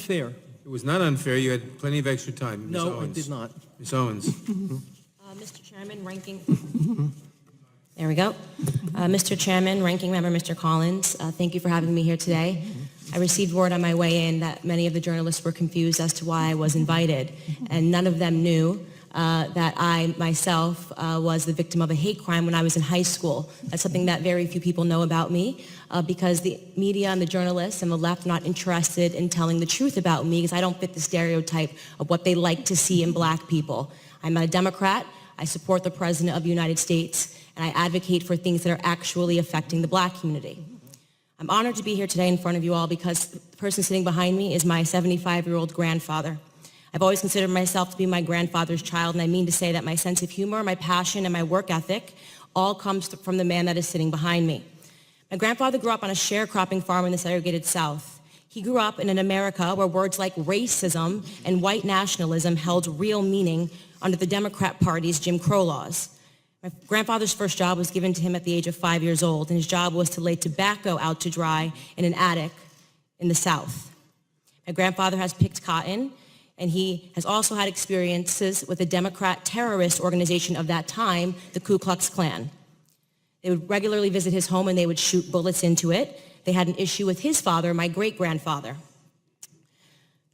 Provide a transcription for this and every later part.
Fair. It was not unfair. You had plenty of extra time. Ms. No, I Owens. did not. Ms. Owens. Mr. Chairman, there we go. Mr. Chairman, Ranking Member Mr. Collins, thank you for having me here today. I received word on my way in that many of the journalists were confused as to why I was invited, and none of them knew that I myself was the victim of a hate crime when I was in high school. That's something that very few people know about me because the media and the journalists and the left are not interested in telling the truth about me because I don't fit the stereotype of what they like to see in black people. I'm a Democrat. I support the President of the United States, and I advocate for things that are actually affecting the black community. I'm honored to be here today in front of you all because the person sitting behind me is my 75-year-old grandfather. I've always considered myself to be my grandfather's child, and I mean to say that my sense of humor, my passion, and my work ethic all comes from the man that is sitting behind me. My grandfather grew up on a sharecropping farm in the segregated South. He grew up in an America where words like racism and white nationalism held real meaning under the Democrat Party's Jim Crow laws. My grandfather's first job was given to him at the age of 5 years old, and his job was to lay tobacco out to dry in an attic in the South. My grandfather has picked cotton, and he has also had experiences with the Democrat terrorist organization of that time, the Ku Klux Klan. They would regularly visit his home, and they would shoot bullets into it. They had an issue with his father, my great-grandfather.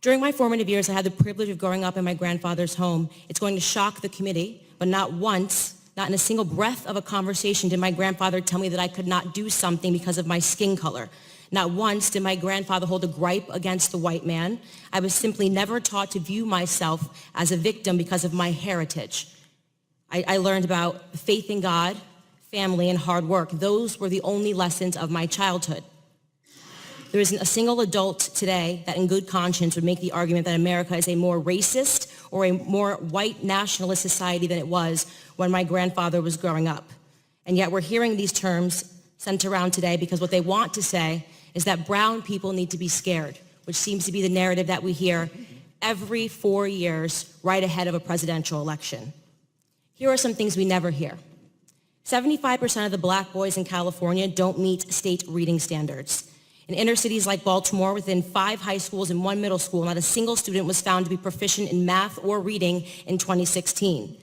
During my formative years, I had the privilege of growing up in my grandfather's home. It's going to shock the committee, but not once, not in a single breath of a conversation did my grandfather tell me that I could not do something because of my skin color. Not once did my grandfather hold a gripe against the white man. I was simply never taught to view myself as a victim because of my heritage. I learned about faith in God, family, and hard work. Those were the only lessons of my childhood. There isn't a single adult today that in good conscience would make the argument that America is a more racist or a more white nationalist society than it was when my grandfather was growing up. And yet we're hearing these terms sent around today because what they want to say is that brown people need to be scared, which seems to be the narrative that we hear every 4 years right ahead of a presidential election. Here are some things we never hear. 75% of the black boys in California don't meet state reading standards. In inner cities like Baltimore, within 5 high schools and 1 middle school, not a single student was found to be proficient in math or reading in 2016.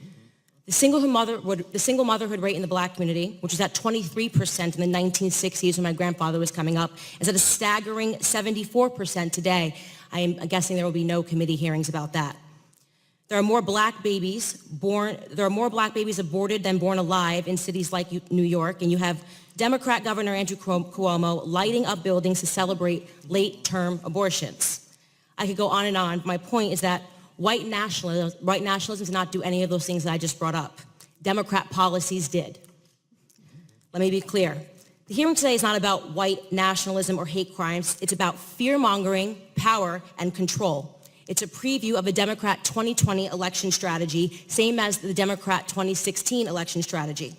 The single motherhood rate in the black community, which was at 23% in the 1960s when my grandfather was coming up, is at a staggering 74% today. I am guessing there will be no committee hearings about that. There are more black babies aborted than born alive in cities like New York, and you have Democrat Governor Andrew Cuomo lighting up buildings to celebrate late-term abortions. I could go on and on. My point is that white nationalism does not do any of those things that I just brought up. Democrat policies did. Let me be clear. The hearing today is not about white nationalism or hate crimes. It's about fear-mongering, power, and control. It's a preview of a Democrat 2020 election strategy, same as the Democrat 2016 election strategy.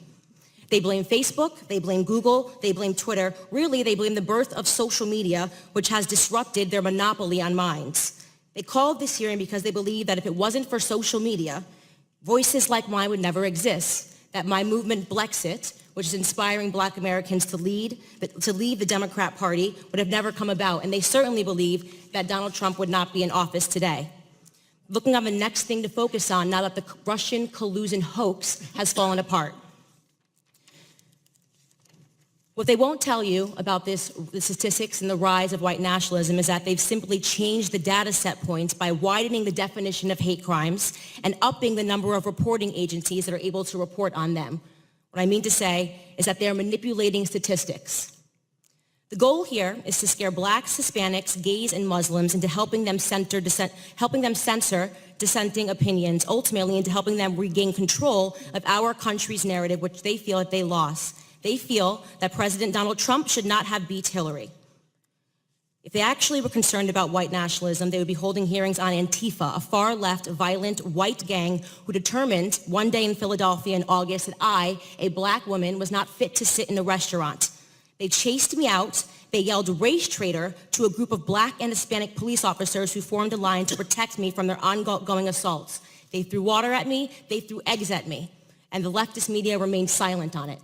They blame Facebook, they blame Google, they blame Twitter. Really, they blame the birth of social media, which has disrupted their monopoly on minds. They called this hearing because they believe that if it wasn't for social media, voices like mine would never exist, that my movement Blexit, which is inspiring black Americans to leave the Democrat Party, would have never come about. And they certainly believe that Donald Trump would not be in office today. Looking on the next thing to focus on now that the Russian collusion hoax has fallen apart. What they won't tell you about the statistics and the rise of white nationalism is that they've simply changed the data set points by widening the definition of hate crimes and upping the number of reporting agencies that are able to report on them. What I mean to say is that they're manipulating statistics. The goal here is to scare blacks, Hispanics, gays, and Muslims into helping them censor dissenting opinions, ultimately into helping them regain control of our country's narrative, which they feel that they lost. They feel that President Donald Trump should not have beat Hillary. If they actually were concerned about white nationalism, they would be holding hearings on Antifa, a far-left, violent, white gang who determined one day in Philadelphia in August that I, a black woman, was not fit to sit in a restaurant. They chased me out. They yelled race traitor to a group of black and Hispanic police officers who formed a line to protect me from their ongoing assaults. They threw water at me. They threw eggs at me. And the leftist media remained silent on it.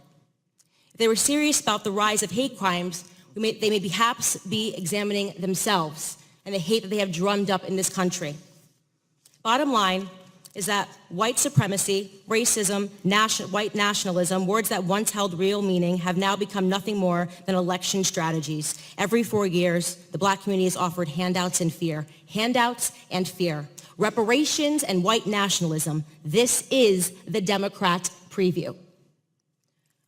If they were serious about the rise of hate crimes, they may perhaps be examining themselves. and the hate that they have drummed up in this country. Bottom line is that white supremacy, racism, white nationalism, words that once held real meaning, have now become nothing more than election strategies. Every 4 years, the black community is offered handouts and fear. Handouts and fear. Reparations and white nationalism. This is the Democrat preview.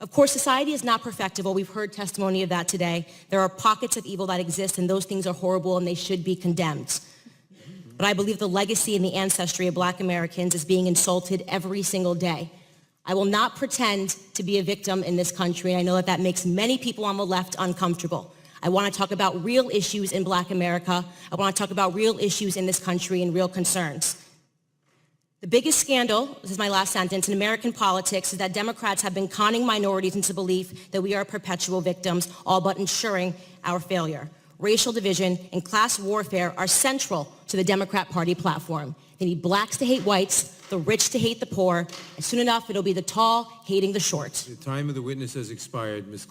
Of course, society is not perfectible. We've heard testimony of that today. There are pockets of evil that exist, and those things are horrible, and they should be condemned. But I believe the legacy and the ancestry of black Americans is being insulted every single day. I will not pretend to be a victim in this country, and I know that that makes many people on the left uncomfortable. I want to talk about real issues in black America. I want to talk about real issues in this country and real concerns. The biggest scandal, this is my last sentence, in American politics is that Democrats have been conning minorities into belief that we are perpetual victims, all but ensuring our failure. Racial division and class warfare are central to the Democrat Party platform. They need blacks to hate whites, the rich to hate the poor, and soon enough it'll be the tall hating the short. The time of the witness has expired. Ms.